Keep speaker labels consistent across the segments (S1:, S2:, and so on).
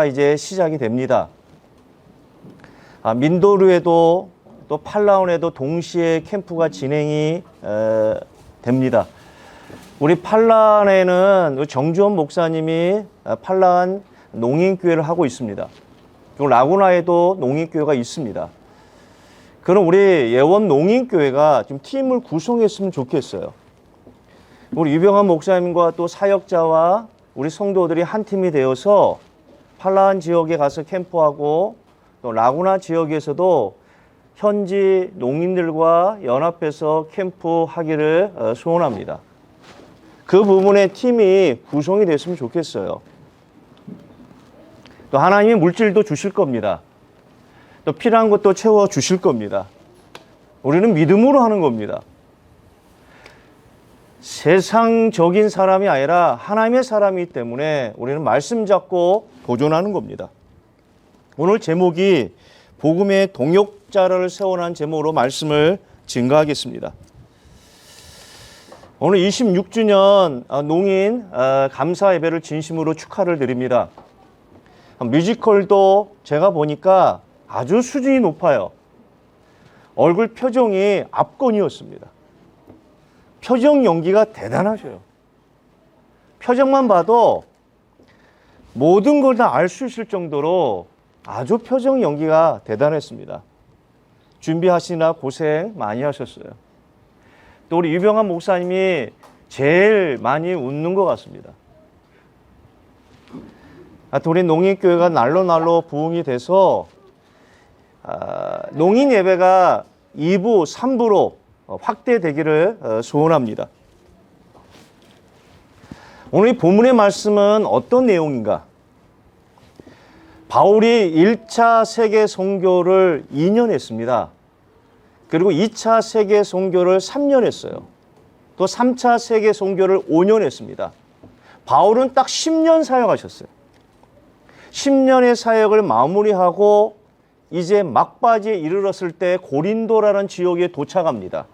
S1: 이제 시작이 됩니다. 민도르에도 또 팔라온에도 동시에 캠프가 진행이 됩니다. 우리 팔란에는 정주원 목사님이 팔란 농인교회를 하고 있습니다. 그리고 라구나에도 농인교회가 있습니다. 그럼 우리 예원 농인교회가 좀 팀을 구성했으면 좋겠어요. 우리 유병환 목사님과 또 사역자와 우리 성도들이 한 팀이 되어서 팔란 지역에 가서 캠프하고 또 라구나 지역에서도 현지 농민들과 연합해서 캠프하기를 소원합니다. 그 부분에 팀이 구성이 됐으면 좋겠어요. 또 하나님이 물질도 주실 겁니다. 또 필요한 것도 채워 주실 겁니다. 우리는 믿음으로 하는 겁니다. 세상적인 사람이 아니라 하나님의 사람이기 때문에 우리는 말씀 잡고 도전하는 겁니다. 오늘 제목이 복음의 동역자를 세워난 제목으로 말씀을 증거하겠습니다. 오늘 26주년 농인 감사 예배를 진심으로 축하를 드립니다. 뮤지컬도 제가 보니까 아주 수준이 높아요. 얼굴 표정이 압권이었습니다. 표정 연기가 대단하셔요. 표정만 봐도 모든 걸 다 알 수 있을 정도로 아주 표정 연기가 대단했습니다. 준비하시느라 고생 많이 하셨어요. 또 우리 유병환 목사님이 제일 많이 웃는 것 같습니다. 또 우리 농인교회가 날로 부흥이 돼서 농인 예배가 2부, 3부로 확대되기를 소원합니다. 오늘 이 본문의 말씀은 어떤 내용인가? 바울이 1차 세계 선교를 2년 했습니다. 그리고 2차 세계 선교를 3년 했어요. 또 3차 세계 선교를 5년 했습니다. 바울은 딱 10년 사역하셨어요. 10년의 사역을 마무리하고 이제 막바지에 이르렀을 때 고린도라는 지역에 도착합니다.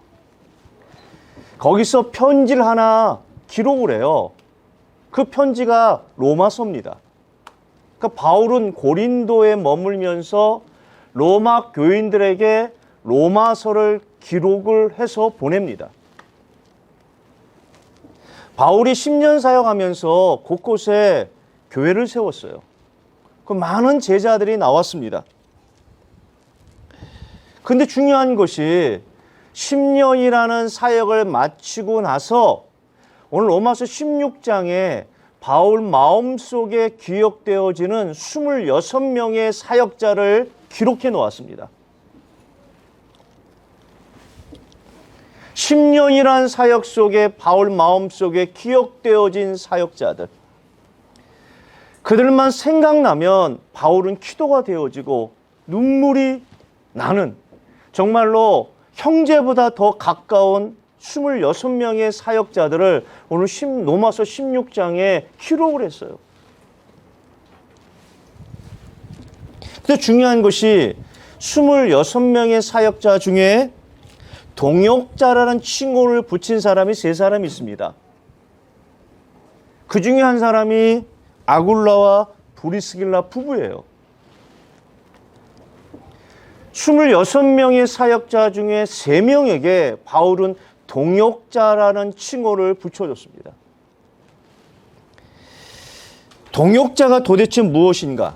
S1: 거기서 편지를 하나 기록을 해요. 그 편지가 로마서입니다. 그러니까 바울은 고린도에 머물면서 로마 교인들에게 로마서를 기록을 해서 보냅니다. 바울이 10년 사역하면서 곳곳에 교회를 세웠어요. 그 많은 제자들이 나왔습니다. 근데 중요한 것이 10년이라는 사역을 마치고 나서 오늘 로마서 16장에 바울 마음속에 기억되어지는 26명의 사역자를 기록해 놓았습니다. 10년이란 사역 속에 바울 마음속에 기억되어진 사역자들. 그들만 생각나면 바울은 기도가 되어지고 눈물이 나는 정말로 형제보다 더 가까운 26명의 사역자들을 오늘 로마서 16장에 기록을 했어요. 근데 중요한 것이 26명의 사역자 중에 동역자라는 칭호를 붙인 사람이 3사람이 있습니다. 그 중에 한 사람이 아굴라와 브리스길라 부부예요. 26명의 사역자 중에 3명에게 바울은 동역자라는 칭호를 붙여줬습니다. 동역자가 도대체 무엇인가?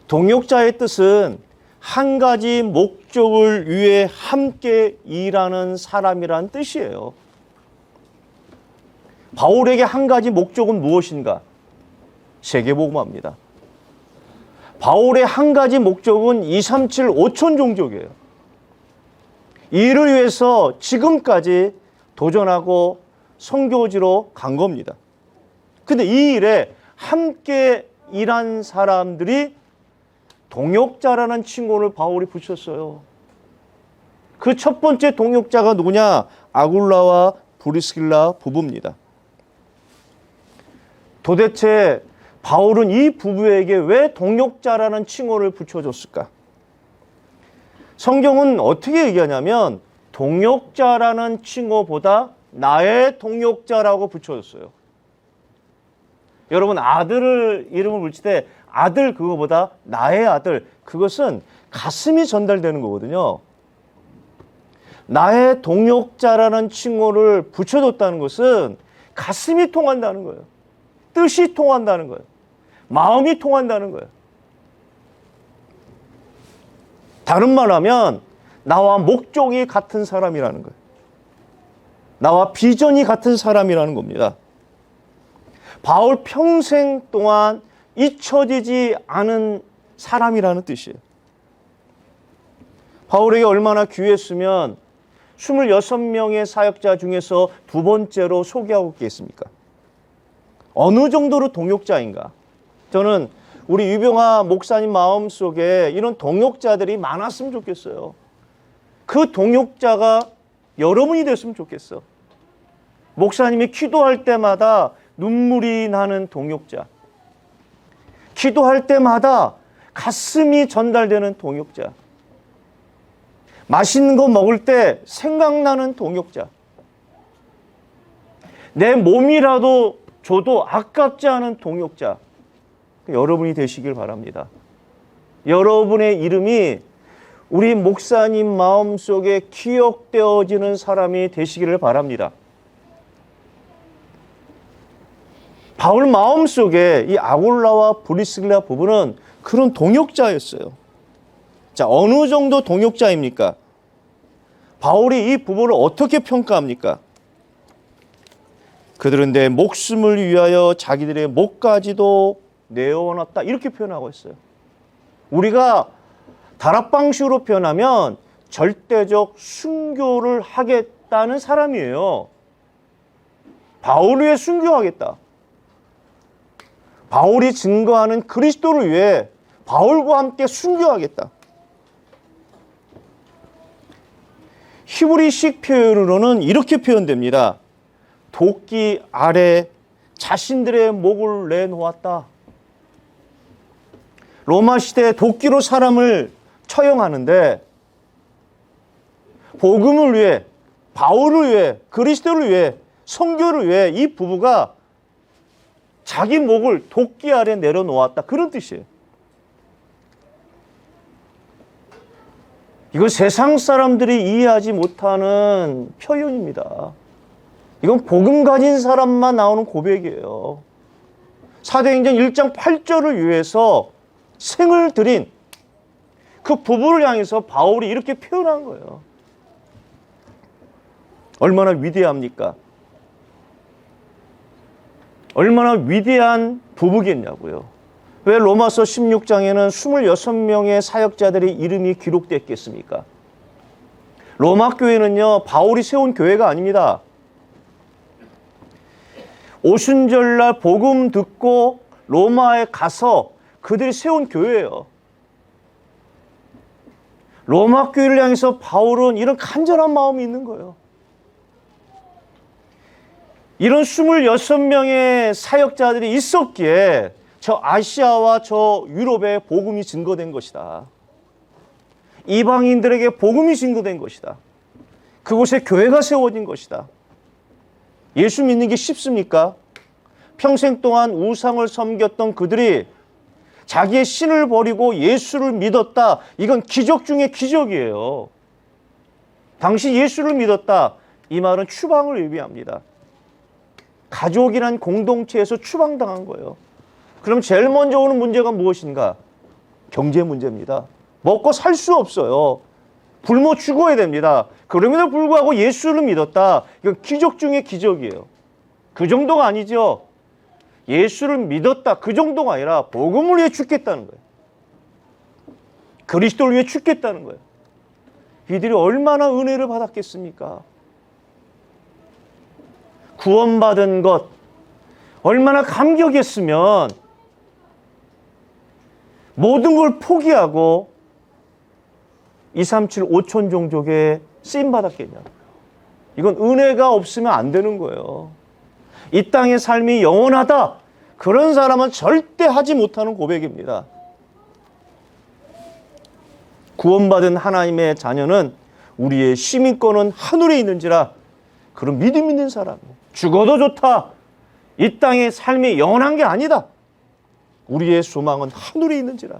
S1: 동역자의 뜻은 한 가지 목적을 위해 함께 일하는 사람이라는 뜻이에요. 바울에게 한 가지 목적은 무엇인가? 세계복음화입니다. 바울의 한 가지 목적은 237 5천 종족이에요. 이를 위해서 지금까지 도전하고 선교지로 간 겁니다. 근데 이 일에 함께 일한 사람들이 동역자라는 칭호를 바울이 붙였어요. 그 첫 번째 동역자가 누구냐? 아굴라와 브리스길라 부부입니다. 도대체 바울은 이 부부에게 왜 동역자라는 칭호를 붙여줬을까? 성경은 어떻게 얘기하냐면 동역자라는 칭호보다 나의 동역자라고 붙여줬어요. 여러분 아들을 이름을 붙일 때 아들 그거보다 나의 아들, 그것은 가슴이 전달되는 거거든요. 나의 동역자라는 칭호를 붙여줬다는 것은 가슴이 통한다는 거예요. 뜻이 통한다는 거예요. 마음이 통한다는 거예요. 다른 말하면 나와 목적이 같은 사람이라는 거예요. 나와 비전이 같은 사람이라는 겁니다. 바울 평생 동안 잊혀지지 않은 사람이라는 뜻이에요. 바울에게 얼마나 귀했으면 26명의 사역자 중에서 두 번째로 소개하고 있겠습니까? 어느 정도로 동역자인가? 저는 우리 유병아 목사님 마음속에 이런 동역자들이 많았으면 좋겠어요. 그 동역자가 여러분이 됐으면 좋겠어. 목사님이 기도할 때마다 눈물이 나는 동역자. 기도할 때마다 가슴이 전달되는 동역자. 맛있는 거 먹을 때 생각나는 동역자. 내 몸이라도 줘도 아깝지 않은 동역자. 여러분이 되시길 바랍니다. 여러분의 이름이 우리 목사님 마음속에 기억되어지는 사람이 되시기를 바랍니다. 바울 마음속에 이 아굴라와 브리스길라 부부는 그런 동역자였어요. 자, 어느 정도 동역자입니까? 바울이 이 부부를 어떻게 평가합니까? 그들은 내 목숨을 위하여 자기들의 목까지도 내어놨다, 이렇게 표현하고 있어요. 우리가 다락방식으로 표현하면 절대적 순교를 하겠다는 사람이에요. 바울을 위해 순교하겠다. 바울이 증거하는 그리스도를 위해 바울과 함께 순교하겠다. 히브리식 표현으로는 이렇게 표현됩니다. 도끼 아래 자신들의 목을 내놓았다. 로마 시대에 도끼로 사람을 처형하는데 복음을 위해, 바울을 위해, 그리스도를 위해, 선교를 위해 이 부부가 자기 목을 도끼 아래 내려놓았다, 그런 뜻이에요. 이건 세상 사람들이 이해하지 못하는 표현입니다. 이건 복음 가진 사람만 나오는 고백이에요. 사도행전 1장 8절을 위해서 생을 들인 그 부부를 향해서 바울이 이렇게 표현한 거예요. 얼마나 위대합니까? 얼마나 위대한 부부겠냐고요. 왜 로마서 16장에는 26명의 사역자들의 이름이 기록됐겠습니까? 로마 교회는요, 바울이 세운 교회가 아닙니다. 오순절날 복음 듣고 로마에 가서 그들이 세운 교회예요. 로마 교회를 향해서 바울은 이런 간절한 마음이 있는 거예요. 이런 26명의 사역자들이 있었기에 저 아시아와 저 유럽에 복음이 증거된 것이다. 이방인들에게 복음이 증거된 것이다. 그곳에 교회가 세워진 것이다. 예수 믿는 게 쉽습니까? 평생 동안 우상을 섬겼던 그들이 자기의 신을 버리고 예수를 믿었다. 이건 기적 중에 기적이에요. 당시 예수를 믿었다. 이 말은 추방을 의미합니다. 가족이란 공동체에서 추방당한 거예요. 그럼 제일 먼저 오는 문제가 무엇인가? 경제 문제입니다. 먹고 살 수 없어요. 굶어 죽어야 됩니다. 그럼에도 불구하고 예수를 믿었다. 이건 기적 중에 기적이에요. 그 정도가 아니죠. 예수를 믿었다. 그 정도가 아니라 복음을 위해 죽겠다는 거예요. 그리스도를 위해 죽겠다는 거예요. 이들이 얼마나 은혜를 받았겠습니까? 구원받은 것 얼마나 감격했으면 모든 걸 포기하고 237 5천 종족에 쓰임받았겠냐고요. 이건 은혜가 없으면 안 되는 거예요. 이 땅의 삶이 영원하다. 그런 사람은 절대 하지 못하는 고백입니다. 구원받은 하나님의 자녀는 우리의 시민권은 하늘에 있는지라, 그런 믿음 있는 사람. 죽어도 좋다. 이 땅의 삶이 영원한 게 아니다. 우리의 소망은 하늘에 있는지라.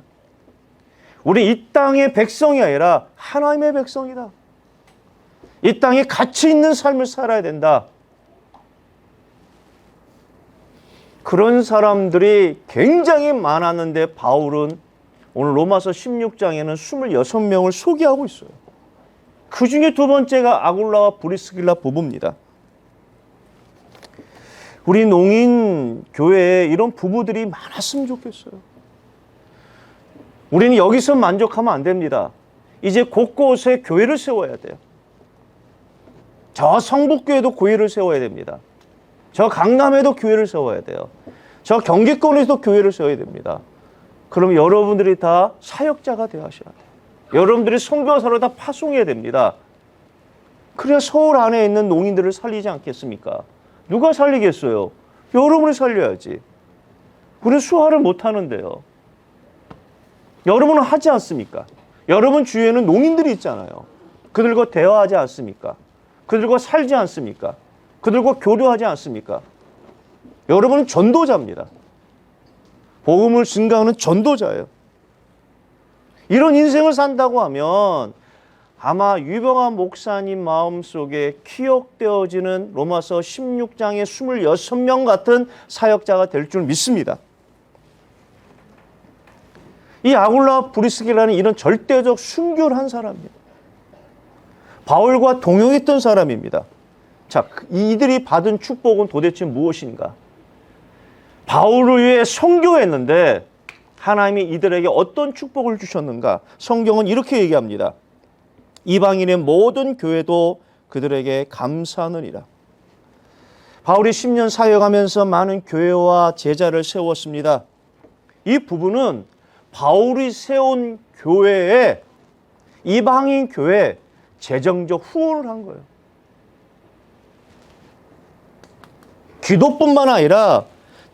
S1: 우리 이 땅의 백성이 아니라 하나님의 백성이다. 이 땅에 가치 있는 삶을 살아야 된다. 그런 사람들이 굉장히 많았는데 바울은 오늘 로마서 16장에는 26명을 소개하고 있어요. 그 중에 두 번째가 아굴라와 브리스길라 부부입니다. 우리 농인 교회에 이런 부부들이 많았으면 좋겠어요. 우리는 여기서 만족하면 안 됩니다. 이제 곳곳에 교회를 세워야 돼요. 저 성북교회도 교회를 세워야 됩니다. 저 강남에도 교회를 세워야 돼요. 저 경기권에도 교회를 세워야 됩니다. 그럼 여러분들이 다 사역자가 되어야 하셔야 돼요. 여러분들이 선교사로 다 파송해야 됩니다. 그래야 서울 안에 있는 농인들을 살리지 않겠습니까? 누가 살리겠어요? 여러분이 살려야지. 우리는 수화를 못하는데요. 여러분은 하지 않습니까? 여러분 주위에는 농인들이 있잖아요. 그들과 대화하지 않습니까? 그들과 살지 않습니까? 그들과 교류하지 않습니까? 여러분은 전도자입니다. 복음을 증가하는 전도자예요. 이런 인생을 산다고 하면 아마 유병한 목사님 마음속에 기억되어지는 로마서 16장의 26명 같은 사역자가 될 줄 믿습니다. 이 아굴라 브리스길라는 이런 절대적 순교를 한 사람입니다. 바울과 동행했던 사람입니다. 자, 이들이 받은 축복은 도대체 무엇인가? 바울을 위해 선교했는데 하나님이 이들에게 어떤 축복을 주셨는가? 성경은 이렇게 얘기합니다. 이방인의 모든 교회도 그들에게 감사하느니라. 바울이 10년 사역하면서 많은 교회와 제자를 세웠습니다. 이 부분은 바울이 세운 교회에 이방인 교회에 재정적 후원을 한 거예요. 기도뿐만 아니라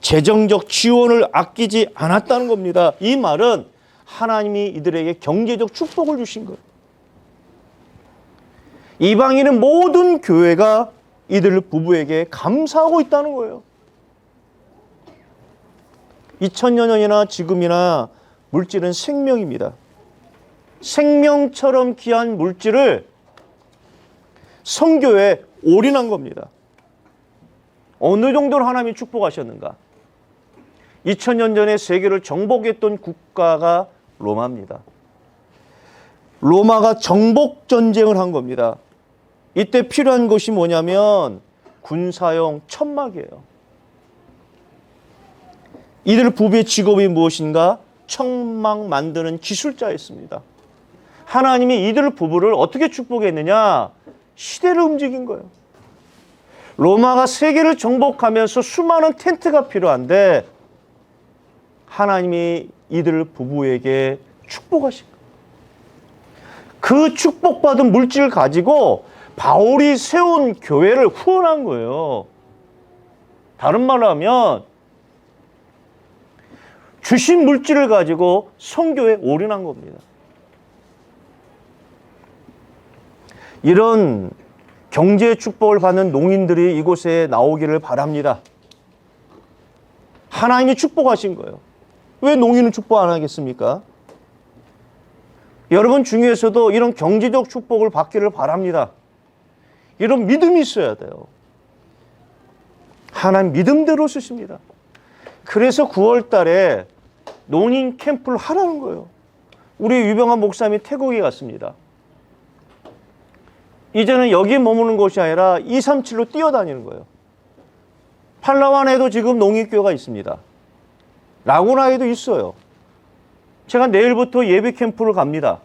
S1: 재정적 지원을 아끼지 않았다는 겁니다. 이 말은 하나님이 이들에게 경제적 축복을 주신 거예요. 이방인은 모든 교회가 이들 부부에게 감사하고 있다는 거예요. 2000여 년이나 지금이나 물질은 생명입니다. 생명처럼 귀한 물질을 선교에 올인한 겁니다. 어느 정도로 하나님이 축복하셨는가? 2000년 전에 세계를 정복했던 국가가 로마입니다. 로마가 정복 전쟁을 한 겁니다. 이때 필요한 것이 뭐냐면 군사용 천막이에요. 이들 부부의 직업이 무엇인가? 천막 만드는 기술자였습니다. 하나님이 이들 부부를 어떻게 축복했느냐? 시대를 움직인 거예요. 로마가 세계를 정복하면서 수많은 텐트가 필요한데 하나님이 이들 부부에게 축복하신 거예요. 그 축복받은 물질을 가지고 바울이 세운 교회를 후원한 거예요. 다른 말로 하면 주신 물질을 가지고 선교에 올인한 겁니다. 이런 경제 축복을 받는 농인들이 이곳에 나오기를 바랍니다. 하나님이 축복하신 거예요. 왜 농인은 축복 안 하겠습니까? 여러분 중에서도 이런 경제적 축복을 받기를 바랍니다. 이런 믿음이 있어야 돼요. 하나님 믿음대로 쓰십니다. 그래서 9월 달에 농인 캠프를 하라는 거예요. 우리 유병한 목사님이 태국에 갔습니다. 이제는 여기에 머무는 것이 아니라 237로 뛰어다니는 거예요. 팔라완에도 지금 농인교회가 있습니다. 라구나에도 있어요. 제가 내일부터 예배 캠프를 갑니다.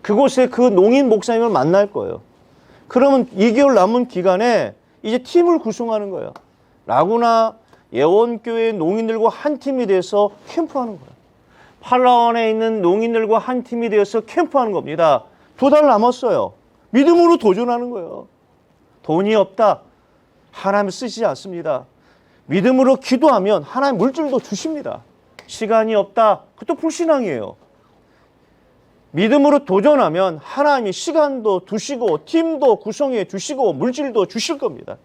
S1: 그곳에 그 농인 목사님을 만날 거예요. 그러면 2개월 남은 기간에 이제 팀을 구성하는 거예요. 라구나 예원교회 농인들과 한 팀이 돼서 캠프하는 거예요. 팔라완에 있는 농인들과 한 팀이 되어서 캠프하는 겁니다. 2달 남았어요. 믿음으로 도전하는 거예요. 돈이 없다. 하나님 쓰시지 않습니다. 믿음으로 기도하면 하나님 물질도 주십니다. 시간이 없다. 그것도 불신앙이에요. 믿음으로 도전하면 하나님이 시간도 주시고 팀도 구성해 주시고 물질도 주실 겁니다.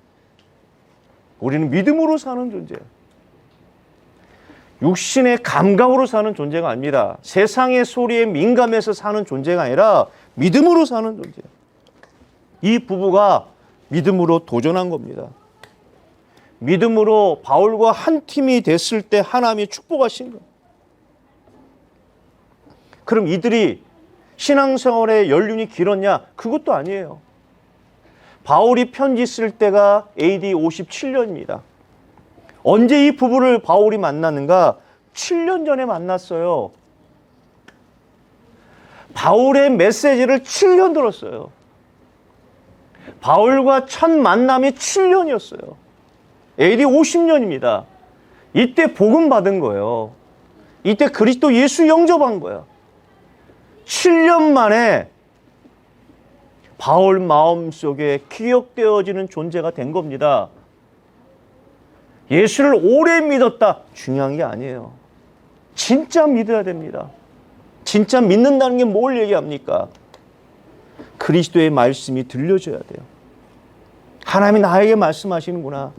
S1: 우리는 믿음으로 사는 존재예요. 육신의 감각으로 사는 존재가 아닙니다. 세상의 소리에 민감해서 사는 존재가 아니라 믿음으로 사는 존재예요. 이 부부가 믿음으로 도전한 겁니다. 믿음으로 바울과 한 팀이 됐을 때 하나님이 축복하신 거예요. 그럼 이들이 신앙생활의 연륜이 길었냐? 그것도 아니에요. 바울이 편지 쓸 때가 AD 57년입니다. 언제 이 부부를 바울이 만났는가? 7년 전에 만났어요. 바울의 메시지를 7년 들었어요. 바울과 첫 만남이 7년이었어요. AD 50년입니다. 이때 복음 받은 거예요. 이때 그리스도 예수 영접한 거야. 7년 만에 바울 마음속에 기억되어지는 존재가 된 겁니다. 예수를 오래 믿었다. 중요한 게 아니에요. 진짜 믿어야 됩니다. 진짜 믿는다는 게 뭘 얘기합니까? 그리스도의 말씀이 들려줘야 돼요. 하나님이 나에게 말씀하시는구나.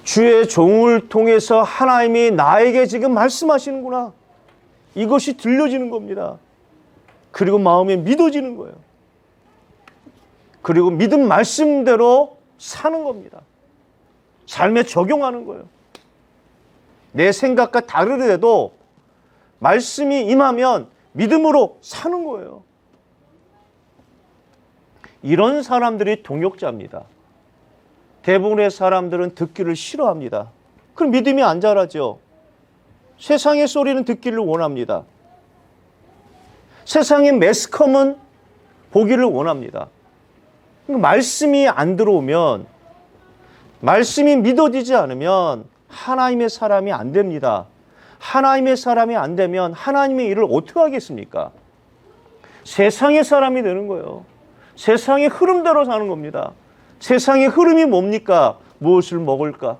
S1: 주의 종을 통해서 하나님이 나에게 지금 말씀하시는구나. 이것이 들려지는 겁니다. 그리고 마음에 믿어지는 거예요. 그리고 믿은 말씀대로 사는 겁니다. 삶에 적용하는 거예요. 내 생각과 다르더라도 말씀이 임하면 믿음으로 사는 거예요. 이런 사람들이 동역자입니다. 대부분의 사람들은 듣기를 싫어합니다. 그럼 믿음이 안 자라죠. 세상의 소리는 듣기를 원합니다. 세상의 매스컴은 보기를 원합니다. 말씀이 안 들어오면, 말씀이 믿어지지 않으면 하나님의 사람이 안 됩니다. 하나님의 사람이 안 되면 하나님의 일을 어떻게 하겠습니까? 세상의 사람이 되는 거예요. 세상의 흐름대로 사는 겁니다. 세상의 흐름이 뭡니까? 무엇을 먹을까?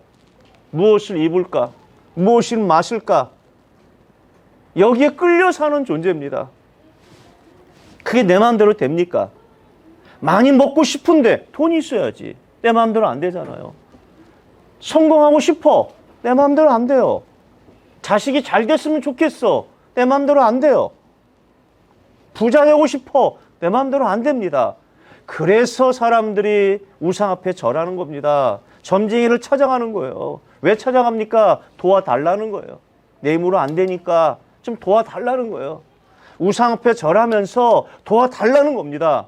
S1: 무엇을 입을까? 무엇을 마실까? 여기에 끌려 사는 존재입니다. 그게 내 마음대로 됩니까? 많이 먹고 싶은데 돈이 있어야지. 내 마음대로 안 되잖아요. 성공하고 싶어. 내 마음대로 안 돼요. 자식이 잘 됐으면 좋겠어. 내 마음대로 안 돼요. 부자 되고 싶어. 내 마음대로 안 됩니다. 그래서 사람들이 우상 앞에 절하는 겁니다. 점쟁이를 찾아가는 거예요. 왜 찾아갑니까? 도와달라는 거예요. 내 힘으로 안 되니까 좀 도와달라는 거예요. 우상 앞에 절하면서 도와달라는 겁니다.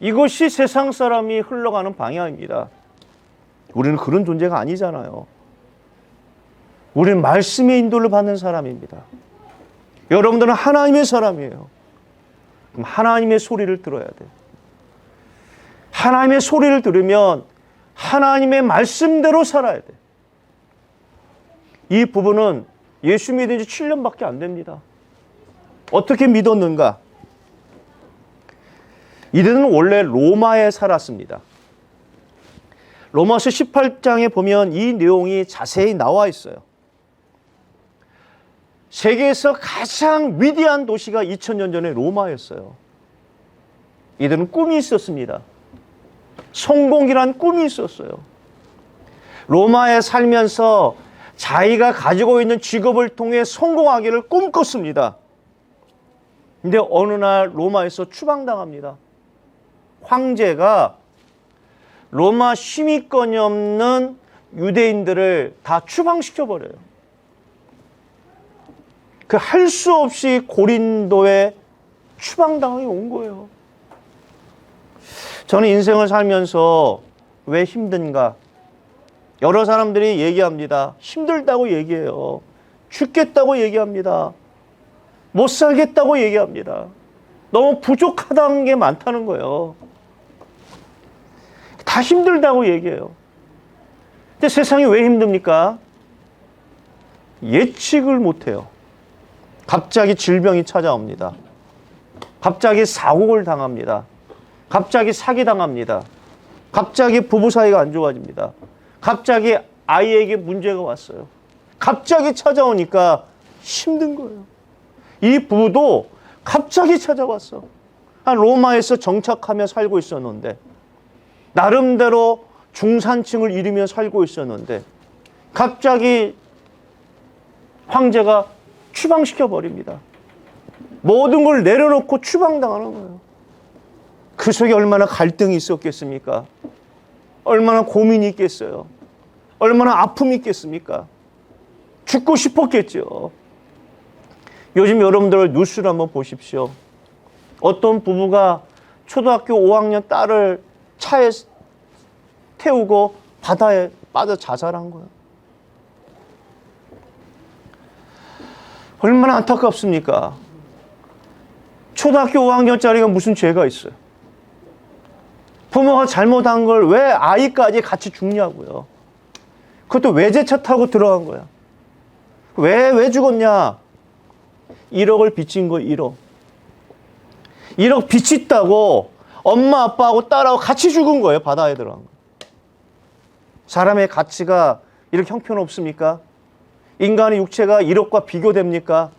S1: 이것이 세상 사람이 흘러가는 방향입니다. 우리는 그런 존재가 아니잖아요. 우리는 말씀의 인도를 받는 사람입니다. 여러분들은 하나님의 사람이에요. 그럼 하나님의 소리를 들어야 돼요. 하나님의 소리를 들으면 하나님의 말씀대로 살아야 돼요. 이 부부는 예수 믿은 지 7년밖에 안 됩니다. 어떻게 믿었는가? 이들은 원래 로마에 살았습니다. 로마서 18장에 보면 이 내용이 자세히 나와 있어요. 세계에서 가장 위대한 도시가 2000년 전에 로마였어요. 이들은 꿈이 있었습니다. 성공이란 꿈이 있었어요. 로마에 살면서 자기가 가지고 있는 직업을 통해 성공하기를 꿈꿨습니다. 근데 어느 날 로마에서 추방당합니다. 황제가 로마 시민권이 없는 유대인들을 다 추방시켜버려요. 그 할 수 없이 고린도에 추방당하게 온 거예요. 저는 인생을 살면서 왜 힘든가? 여러 사람들이 얘기합니다. 힘들다고 얘기해요. 죽겠다고 얘기합니다. 못 살겠다고 얘기합니다. 너무 부족하다는 게 많다는 거예요. 다 힘들다고 얘기해요. 근데 세상이 왜 힘듭니까? 예측을 못해요. 갑자기 질병이 찾아옵니다. 갑자기 사고를 당합니다. 갑자기 사기당합니다. 갑자기 부부 사이가 안 좋아집니다. 갑자기 아이에게 문제가 왔어요. 갑자기 찾아오니까 힘든 거예요. 이 부부도 갑자기 찾아왔어. 로마에서 정착하며 살고 있었는데 나름대로 중산층을 이루며 살고 있었는데 갑자기 황제가 추방시켜 버립니다. 모든 걸 내려놓고 추방당하는 거예요. 그 속에 얼마나 갈등이 있었겠습니까? 얼마나 고민이 있겠어요? 얼마나 아픔이 있겠습니까? 죽고 싶었겠죠. 요즘 여러분들 뉴스를 한번 보십시오. 어떤 부부가 초등학교 5학년 딸을 차에 태우고 바다에 빠져 자살한 거예요. 얼마나 안타깝습니까? 초등학교 5학년짜리가 무슨 죄가 있어요? 부모가 잘못한 걸 왜 아이까지 같이 죽냐고요. 그것도 외제차 타고 들어간 거야. 왜 죽었냐? 1억을 빚진 거 1억. 1억 빚이 있다고 엄마 아빠하고 딸하고 같이 죽은 거예요. 바다에 들어간 거. 사람의 가치가 이렇게 형편없습니까? 인간의 육체가 1억과 비교됩니까?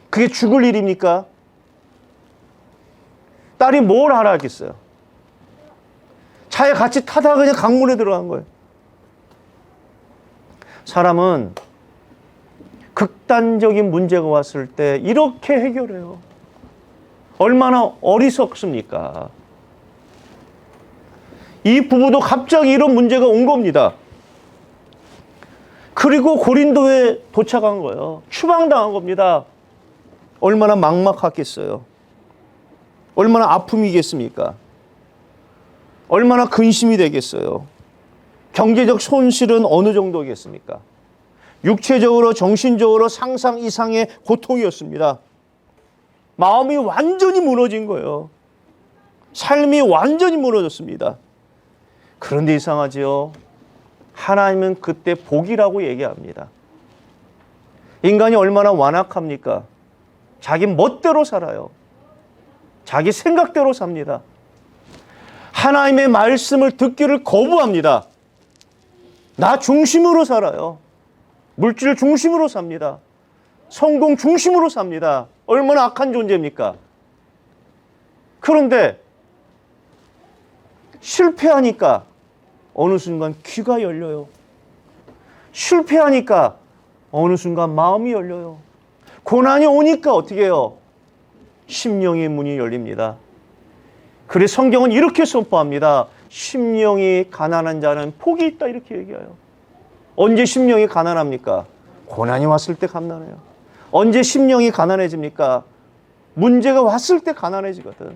S1: 그게 죽을 일입니까? 딸이 뭘 알았겠어요? 차에 같이 타다가 그냥 강물에 들어간 거예요. 사람은 극단적인 문제가 왔을 때 이렇게 해결해요. 얼마나 어리석습니까? 이 부부도 갑자기 이런 문제가 온 겁니다. 그리고 고린도에 도착한 거예요. 추방당한 겁니다. 얼마나 막막하겠어요. 얼마나 아픔이겠습니까? 얼마나 근심이 되겠어요. 경제적 손실은 어느 정도겠습니까? 육체적으로 정신적으로 상상 이상의 고통이었습니다. 마음이 완전히 무너진 거예요. 삶이 완전히 무너졌습니다. 그런데 이상하지요. 하나님은 그때 복이라고 얘기합니다. 인간이 얼마나 완악합니까? 자기 멋대로 살아요. 자기 생각대로 삽니다. 하나님의 말씀을 듣기를 거부합니다. 나 중심으로 살아요. 물질 중심으로 삽니다. 성공 중심으로 삽니다. 얼마나 악한 존재입니까? 그런데 실패하니까 어느 순간 귀가 열려요. 실패하니까 어느 순간 마음이 열려요. 고난이 오니까 어떻게 해요? 심령의 문이 열립니다. 그래서 성경은 이렇게 선포합니다. 심령이 가난한 자는 복이 있다 이렇게 얘기해요. 언제 심령이 가난합니까? 고난이 왔을 때 가난해요. 언제 심령이 가난해집니까? 문제가 왔을 때 가난해지거든.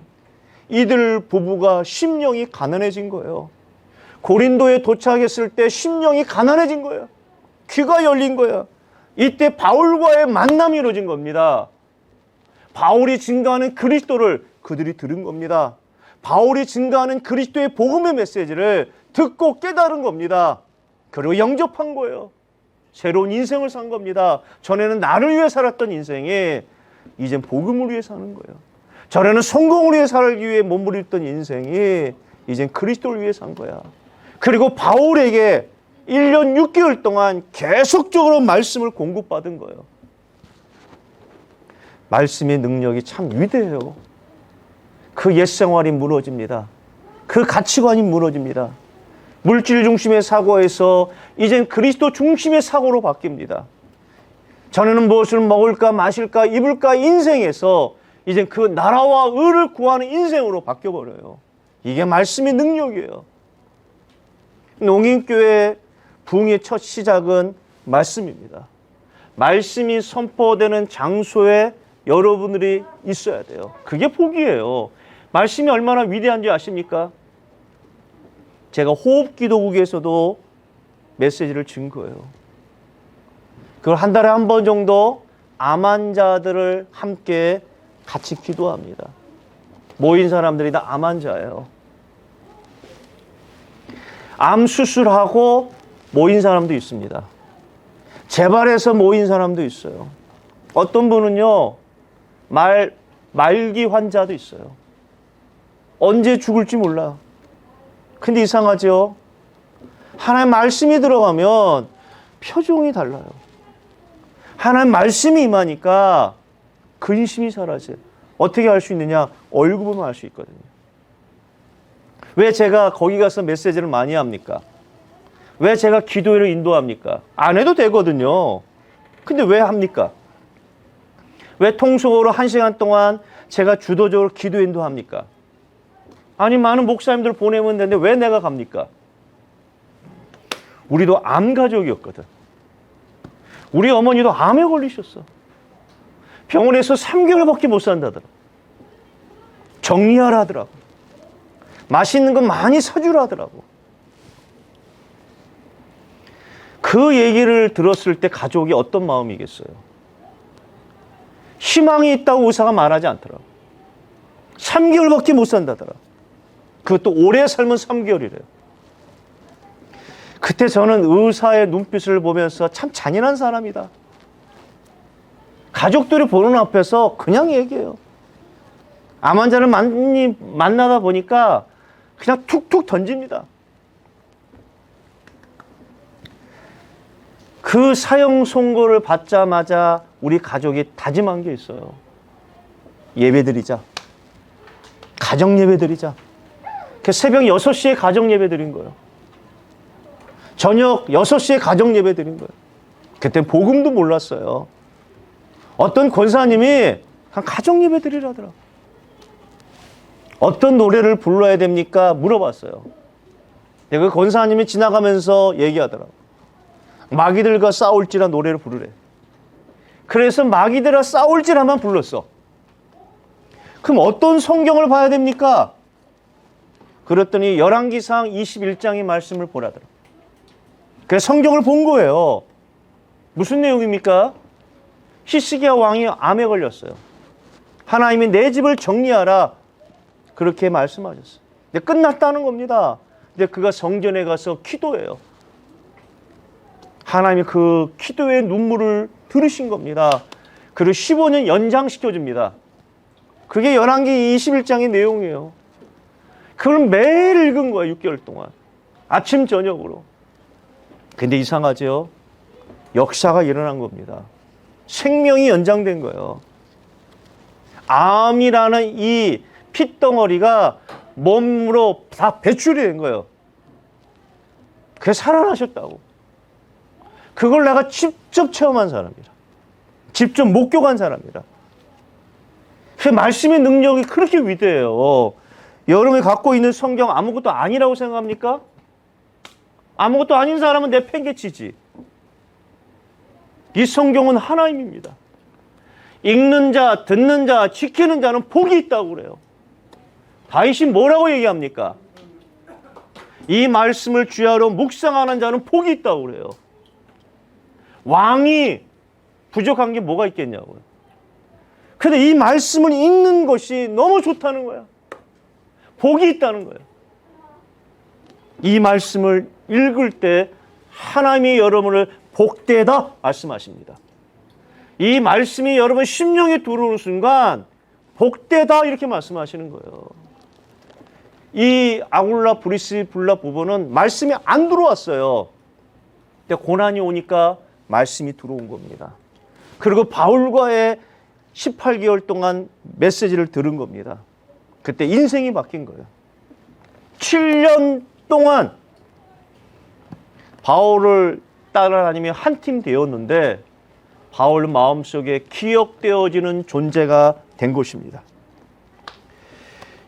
S1: 이들 부부가 심령이 가난해진 거예요. 고린도에 도착했을 때 심령이 가난해진 거예요. 귀가 열린 거예요. 이때 바울과의 만남이 이루어진 겁니다. 바울이 증거하는 그리스도를 그들이 들은 겁니다. 바울이 증거하는 그리스도의 복음의 메시지를 듣고 깨달은 겁니다. 그리고 영접한 거예요. 새로운 인생을 산 겁니다. 전에는 나를 위해 살았던 인생이 이젠 복음을 위해 사는 거예요. 전에는 성공을 위해 살기 위해 몸부림던 인생이 이젠 그리스도를 위해 산 거야. 그리고 바울에게 1년 6개월 동안 계속적으로 말씀을 공급받은 거예요. 말씀의 능력이 참 위대해요. 그 옛 생활이 무너집니다. 그 가치관이 무너집니다. 물질 중심의 사고에서 이젠 그리스도 중심의 사고로 바뀝니다. 전에는 무엇을 먹을까 마실까 입을까 인생에서 이젠 그 나라와 의를 구하는 인생으로 바뀌어버려요. 이게 말씀의 능력이에요. 농인교회 부흥의 첫 시작은 말씀입니다. 말씀이 선포되는 장소에 여러분들이 있어야 돼요. 그게 복이에요. 말씀이 얼마나 위대한지 아십니까? 제가 호흡기도국에서도 메시지를 준 거예요. 그걸 한 달에 한 번 정도 암 환자들을 함께 같이 기도합니다. 모인 사람들이 다 암 환자예요. 암 수술하고 모인 사람도 있습니다. 재발해서 모인 사람도 있어요. 어떤 분은요, 말기 환자도 있어요. 언제 죽을지 몰라. 근데 이상하죠? 하나님 말씀이 들어가면 표정이 달라요. 하나님 말씀이 임하니까 근심이 사라져요. 어떻게 알 수 있느냐? 얼굴 보면 알 수 있거든요. 왜 제가 거기 가서 메시지를 많이 합니까? 왜 제가 기도회를 인도합니까? 안 해도 되거든요. 근데 왜 합니까? 왜 통속으로 1시간 동안 제가 주도적으로 기도 인도합니까? 아니, 많은 목사님들 보내면 되는데 왜 내가 갑니까? 우리도 암 가족이었거든. 우리 어머니도 암에 걸리셨어. 병원에서 3개월밖에 못 산다더라. 정리하라 하더라고. 맛있는 거 많이 사주라 하더라고. 그 얘기를 들었을 때 가족이 어떤 마음이겠어요? 희망이 있다고 의사가 말하지 않더라고. 3개월밖에 못 산다더라. 그것도 오래 살면 3개월이래요. 그때 저는 의사의 눈빛을 보면서 참 잔인한 사람이다. 가족들이 보는 앞에서 그냥 얘기해요. 암 환자를 많이 만나다 보니까 그냥 툭툭 던집니다. 그 사형 선고를 받자마자 우리 가족이 다짐한 게 있어요. 예배드리자. 가정 예배드리자. 새벽 6시에 가정 예배드린 거예요. 저녁 6시에 가정 예배드린 거예요. 그때 복음도 몰랐어요. 어떤 권사님이 그냥 가정 예배드리라더라. 어떤 노래를 불러야 됩니까? 물어봤어요. 그 권사님이 지나가면서 얘기하더라고. 마귀들과 싸울지라 노래를 부르래. 그래서 마귀들과 싸울지라만 불렀어. 그럼 어떤 성경을 봐야 됩니까? 그랬더니 열왕기상 21장의 말씀을 보라더라. 그래서 성경을 본 거예요. 무슨 내용입니까? 히스기야 왕이 암에 걸렸어요. 하나님이 내 집을 정리하라. 그렇게 말씀하셨어요. 근데 끝났다는 겁니다. 근데 그가 성전에 가서 기도해요. 하나님이 그 기도의 눈물을 들으신 겁니다. 그리고 15년 연장시켜줍니다. 그게 열왕기 21장의 내용이에요. 그걸 매일 읽은 거예요. 6개월 동안. 아침 저녁으로. 근데 이상하죠? 역사가 일어난 겁니다. 생명이 연장된 거예요. 암이라는 이 핏덩어리가 몸으로 다 배출이 된 거예요. 그래서 살아나셨다고. 그걸 내가 직접 체험한 사람이라. 직접 목격한 사람이라. 그 말씀의 능력이 그렇게 위대해요. 여러분이 갖고 있는 성경 아무것도 아니라고 생각합니까? 아무것도 아닌 사람은 내 팽개치지. 이 성경은 하나님입니다. 읽는 자, 듣는 자, 지키는 자는 복이 있다고 그래요. 다윗이 뭐라고 얘기합니까? 이 말씀을 주야로 묵상하는 자는 복이 있다고 그래요. 왕이 부족한 게 뭐가 있겠냐고요. 근데 이 말씀을 읽는 것이 너무 좋다는 거야. 복이 있다는 거예요. 이 말씀을 읽을 때 하나님이 여러분을 복되다 말씀하십니다. 이 말씀이 여러분 심령에 들어오는 순간 복되다 이렇게 말씀하시는 거예요. 이 아굴라 브리스불라 부부는 말씀이 안 들어왔어요. 근데 고난이 오니까 말씀이 들어온 겁니다. 그리고 바울과의 18개월 동안 메시지를 들은 겁니다. 그때 인생이 바뀐 거예요. 7년 동안 바울을 따라다니며 한 팀 되었는데 바울 마음속에 기억되어지는 존재가 된 것입니다.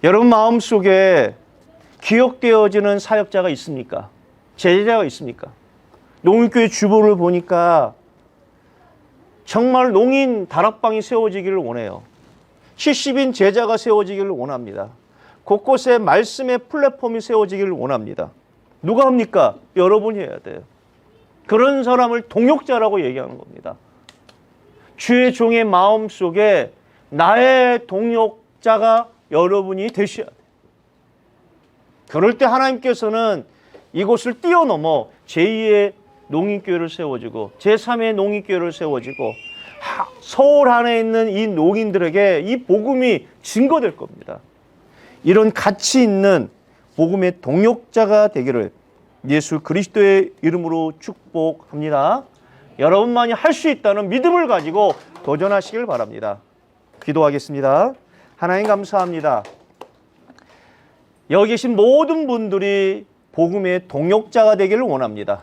S1: 여러분 마음속에 기억되어지는 사역자가 있습니까? 제자가 있습니까? 농인교회 주보를 보니까 정말 농인 다락방이 세워지기를 원해요. 70인 제자가 세워지기를 원합니다. 곳곳에 말씀의 플랫폼이 세워지기를 원합니다. 누가 합니까? 여러분이 해야 돼요. 그런 사람을 동역자라고 얘기하는 겁니다. 주의 종의 마음 속에 나의 동역자가 여러분이 되셔야 돼요. 그럴 때 하나님께서는 이곳을 뛰어넘어 제2의 농인교회를 세워주고 제3의 농인교회를 세워주고 서울 안에 있는 이 농인들에게 이 복음이 증거될 겁니다. 이런 가치 있는 복음의 동역자가 되기를 예수 그리스도의 이름으로 축복합니다. 여러분만이 할 수 있다는 믿음을 가지고 도전하시길 바랍니다. 기도하겠습니다. 하나님 감사합니다. 여기 계신 모든 분들이 복음의 동역자가 되기를 원합니다.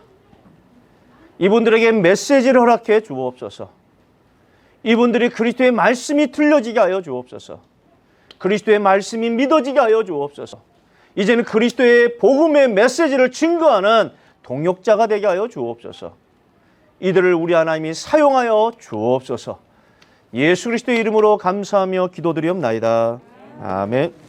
S1: 이분들에게 메시지를 허락해 주옵소서. 이분들이 그리스도의 말씀이 들려지게 하여 주옵소서. 그리스도의 말씀이 믿어지게 하여 주옵소서. 이제는 그리스도의 복음의 메시지를 증거하는 동역자가 되게 하여 주옵소서. 이들을 우리 하나님이 사용하여 주옵소서. 예수 그리스도의 이름으로 감사하며 기도드리옵나이다. 아멘.